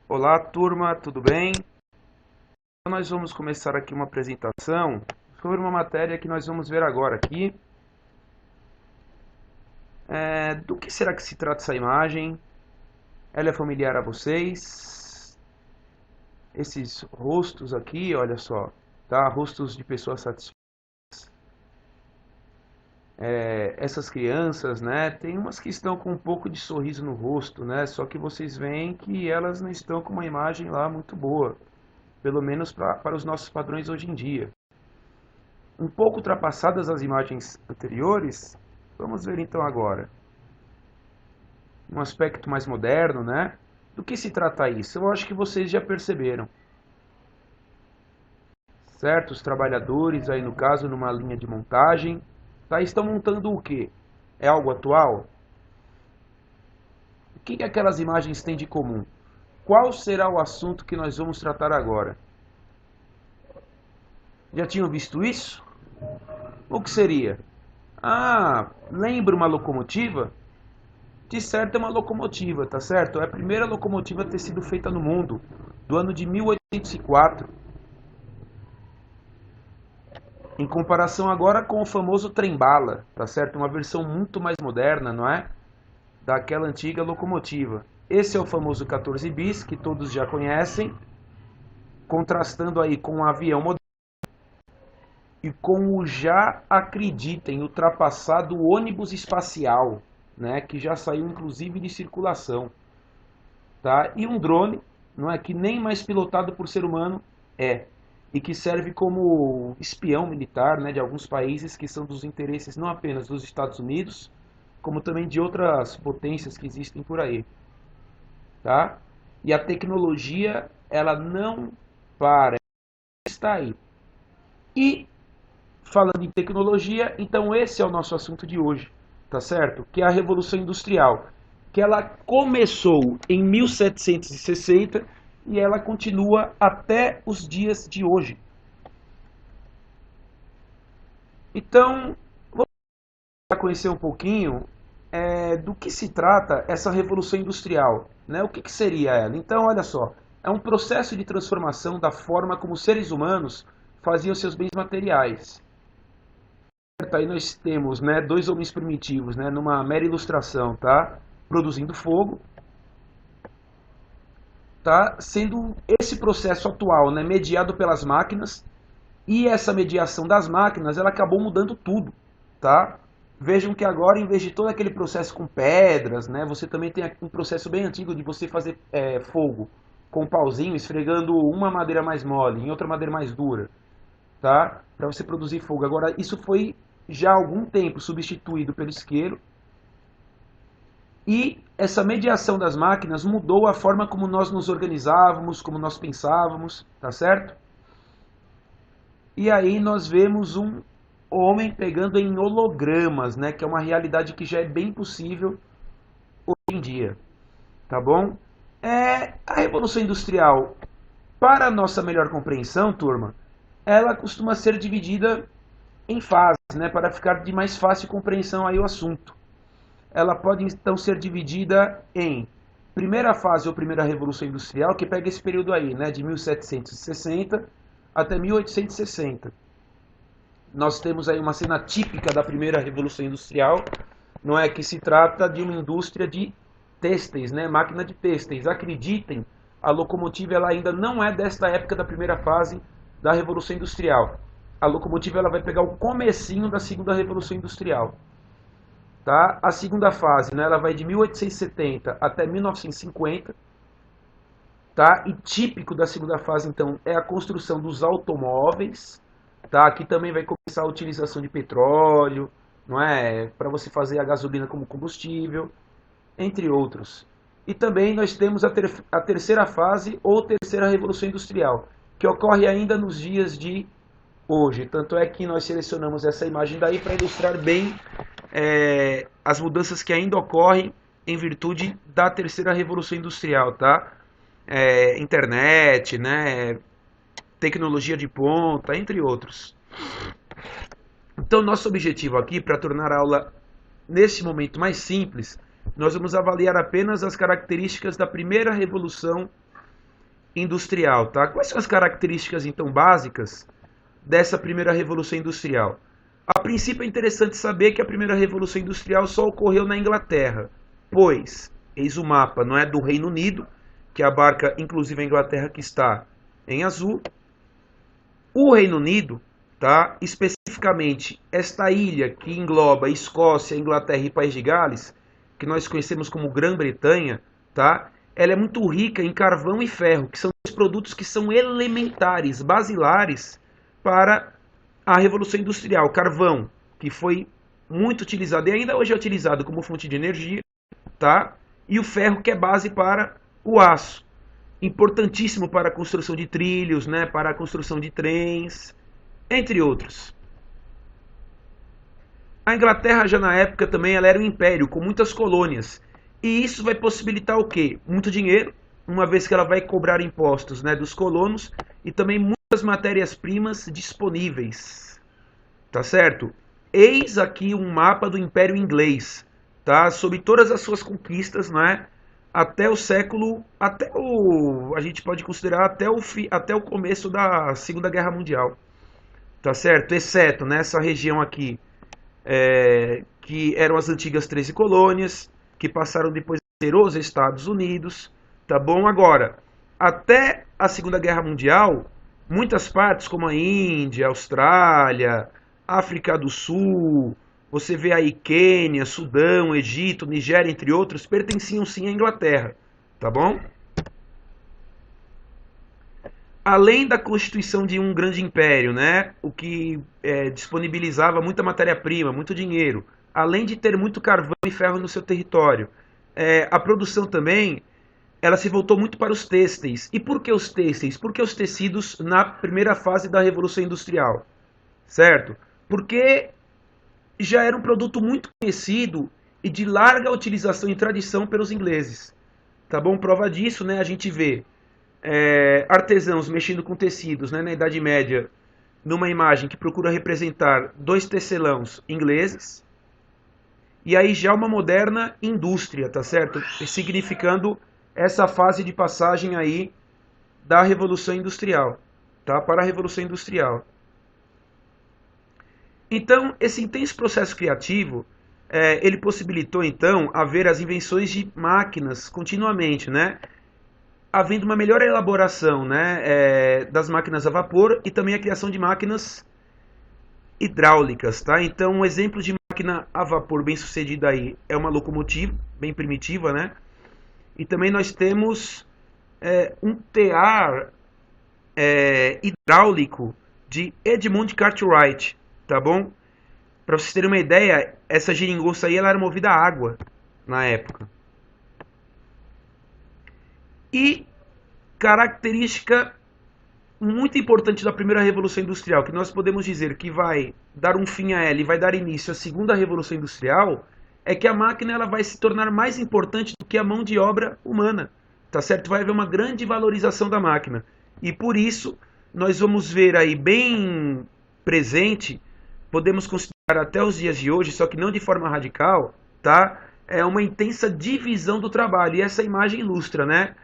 Olá, turma, tudo bem? Então, nós vamos começar aqui uma apresentação sobre uma matéria que nós vamos ver agora aqui. Do que será que se trata essa imagem? Ela é familiar a vocês? Esses rostos aqui, olha só, tá? Rostos de pessoas satisfeitas. Essas crianças, né? Tem umas que estão com um pouco de sorriso no rosto, né? Só que vocês veem que elas não estão com uma imagem lá muito boa. Pelo menos para os nossos padrões hoje em dia. Um pouco ultrapassadas as imagens anteriores, vamos ver então agora um aspecto mais moderno, né? Do que se trata isso? Eu acho que vocês já perceberam, certo? Os trabalhadores aí no caso numa linha de montagem, tá? Estão montando o quê? É algo atual? O que aquelas imagens têm de comum? Qual será o assunto que nós vamos tratar agora? Já tinham visto isso? O que seria? Ah, lembra uma locomotiva? De certo é uma locomotiva, tá certo? É a primeira locomotiva a ter sido feita no mundo, do ano de 1804. Em comparação agora com o famoso trem-bala, tá certo? Uma versão muito mais moderna, não é? Daquela antiga locomotiva. Esse é o famoso 14 bis, que todos já conhecem, contrastando aí com o avião moderno e com o já, acreditem, ultrapassado ônibus espacial, né? Que já saiu inclusive de circulação. Tá? E um drone, não é que nem mais pilotado por ser humano e que serve como espião militar, né, de alguns países que são dos interesses não apenas dos Estados Unidos, como também de outras potências que existem por aí, tá? E a tecnologia, ela não para, está aí. E falando em tecnologia, então esse é o nosso assunto de hoje, tá certo? Que é a Revolução Industrial, que ela começou em 1760 e ela continua até os dias de hoje. Então, vamos conhecer um pouquinho do que se trata essa Revolução Industrial, né? O que seria ela? Então, olha só, é um processo de transformação da forma como os seres humanos faziam seus bens materiais. Aí nós temos, né, dois homens primitivos, né, numa mera ilustração, tá? Produzindo fogo, tá? Sendo esse processo atual, né, mediado pelas máquinas, e essa mediação das máquinas, ela acabou mudando tudo, tá? Vejam que agora, em vez de todo aquele processo com pedras, né, você também tem um processo bem antigo de você fazer fogo com um pauzinho, esfregando uma madeira mais mole em outra madeira mais dura, tá? Para você produzir fogo. Agora, isso foi já há algum tempo substituído pelo isqueiro. E essa mediação das máquinas mudou a forma como nós nos organizávamos, como nós pensávamos, tá certo? E aí nós vemos um homem pegando em hologramas, né, que é uma realidade que já é bem possível hoje em dia, tá bom? A Revolução Industrial, para a nossa melhor compreensão, turma, ela costuma ser dividida em fases, né, para ficar de mais fácil compreensão aí o assunto. Ela pode então ser dividida em primeira fase ou primeira Revolução Industrial, que pega esse período aí, né, de 1760 até 1860. Nós temos aí uma cena típica da primeira Revolução Industrial, não é, que se trata de uma indústria de têxteis, né, máquina de têxteis. Acreditem, a locomotiva ela ainda não é desta época da primeira fase da Revolução Industrial. A locomotiva ela vai pegar o comecinho da segunda Revolução Industrial. Tá? A segunda fase, né, ela vai de 1870 até 1950. Tá? E típico da segunda fase, então, é a construção dos automóveis. Tá? Aqui também vai começar a utilização de petróleo, não é? Para você fazer a gasolina como combustível, entre outros. E também nós temos a terceira fase ou terceira Revolução Industrial, que ocorre ainda nos dias de hoje. Tanto é que nós selecionamos essa imagem daí para ilustrar bem as mudanças que ainda ocorrem em virtude da terceira Revolução Industrial, tá? Internet, né? Tecnologia de ponta, entre outros. Então, nosso objetivo aqui, para tornar a aula nesse momento mais simples, nós vamos avaliar apenas as características da primeira Revolução industrial, tá? Quais são as características, então, básicas dessa primeira revolução industrial? A princípio é interessante saber que a primeira revolução industrial só ocorreu na Inglaterra, pois, eis o mapa, não é, do Reino Unido, que abarca inclusive a Inglaterra, que está em azul. O Reino Unido, tá, especificamente esta ilha que engloba Escócia, Inglaterra e País de Gales, que nós conhecemos como Grã-Bretanha, tá, ela é muito rica em carvão e ferro, que são dois produtos que são elementares, basilares para a Revolução Industrial. Carvão, que foi muito utilizado e ainda hoje é utilizado como fonte de energia, tá? E o ferro, que é base para o aço, importantíssimo para a construção de trilhos, né? Para a construção de trens, entre outros. A Inglaterra já na época também ela era um império com muitas colônias. E isso vai possibilitar o quê? Muito dinheiro, uma vez que ela vai cobrar impostos, né, dos colonos, e também muitas matérias-primas disponíveis. Tá certo? Eis aqui um mapa do Império Inglês, tá? Sobre todas as suas conquistas, né? Até o século, a gente pode considerar até o começo da Segunda Guerra Mundial, tá certo? Exceto nessa região aqui, que eram as antigas 13 colônias, que passaram depois a ser os Estados Unidos, tá bom? Agora, até a Segunda Guerra Mundial, muitas partes como a Índia, Austrália, África do Sul, você vê aí Quênia, Sudão, Egito, Nigéria, entre outros, pertenciam sim à Inglaterra, tá bom? Além da constituição de um grande império, né, o que disponibilizava muita matéria-prima, muito dinheiro, além de ter muito carvão e ferro no seu território, a produção também ela se voltou muito para os têxteis. E por que os têxteis? Porque os tecidos na primeira fase da Revolução Industrial, certo? Porque já era um produto muito conhecido e de larga utilização e tradição pelos ingleses. Tá bom? Prova disso, né? A gente vê artesãos mexendo com tecidos, né, na Idade Média, numa imagem que procura representar dois tecelãos ingleses, e aí já uma moderna indústria, tá certo? Significando essa fase de passagem aí da Revolução Industrial, tá? Para a Revolução Industrial. Então, esse intenso processo criativo, ele possibilitou, então, haver as invenções de máquinas continuamente, né? Havendo uma melhor elaboração, né, das máquinas a vapor e também a criação de máquinas hidráulicas, tá? Então, um exemplo de máquina a vapor bem sucedida aí é uma locomotiva, bem primitiva, né? E também nós temos um tear hidráulico de Edmund Cartwright, tá bom? Para vocês terem uma ideia, essa geringonça aí ela era movida a água na época. E característica muito importante da primeira Revolução Industrial, que nós podemos dizer que vai dar um fim a ela e vai dar início à segunda Revolução Industrial, é que a máquina ela vai se tornar mais importante do que a mão de obra humana, tá certo? Vai haver uma grande valorização da máquina. E por isso, nós vamos ver aí bem presente, podemos considerar até os dias de hoje, só que não de forma radical, tá? É uma intensa divisão do trabalho. E essa imagem ilustra, né?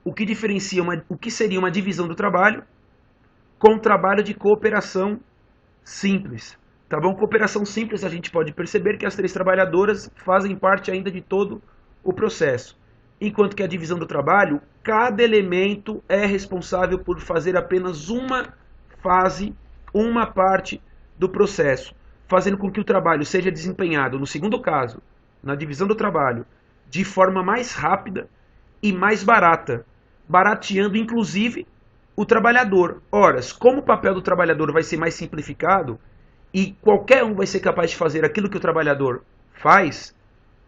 O que diferencia o que seria uma divisão do trabalho com o trabalho de cooperação simples. Tá bom? Cooperação simples, a gente pode perceber que as três trabalhadoras fazem parte ainda de todo o processo. Enquanto que a divisão do trabalho, cada elemento é responsável por fazer apenas uma fase, uma parte do processo, fazendo com que o trabalho seja desempenhado, no segundo caso, na divisão do trabalho, de forma mais rápida e mais barata, barateando inclusive o trabalhador. Ora, como o papel do trabalhador vai ser mais simplificado e qualquer um vai ser capaz de fazer aquilo que o trabalhador faz,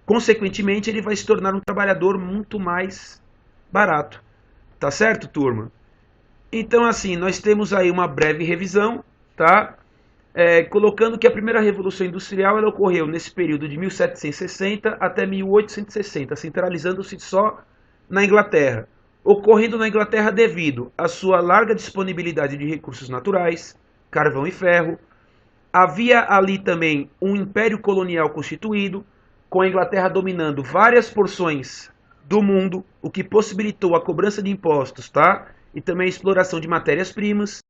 consequentemente ele vai se tornar um trabalhador muito mais barato. Tá certo, turma? Então, assim, nós temos aí uma breve revisão, tá? Colocando que a primeira Revolução Industrial ela ocorreu nesse período de 1760 até 1860, centralizando-se só na Inglaterra, ocorrendo na Inglaterra devido à sua larga disponibilidade de recursos naturais, carvão e ferro. Havia ali também um império colonial constituído, com a Inglaterra dominando várias porções do mundo, o que possibilitou a cobrança de impostos, tá? E também a exploração de matérias-primas.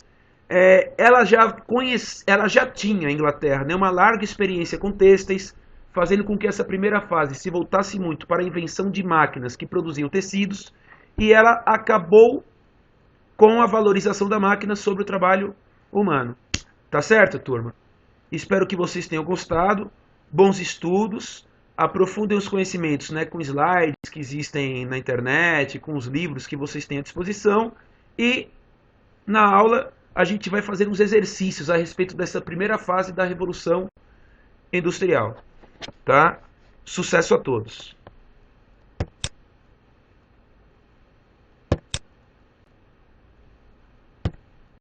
Ela já tinha, a Inglaterra, né, uma larga experiência com têxteis, fazendo com que essa primeira fase se voltasse muito para a invenção de máquinas que produziam tecidos, e ela acabou com a valorização da máquina sobre o trabalho humano. Tá certo, turma? Espero que vocês tenham gostado. Bons estudos. Aprofundem os conhecimentos, né, com slides que existem na internet, com os livros que vocês têm à disposição. E na aula a gente vai fazer uns exercícios a respeito dessa primeira fase da Revolução Industrial. Tá? Sucesso a todos!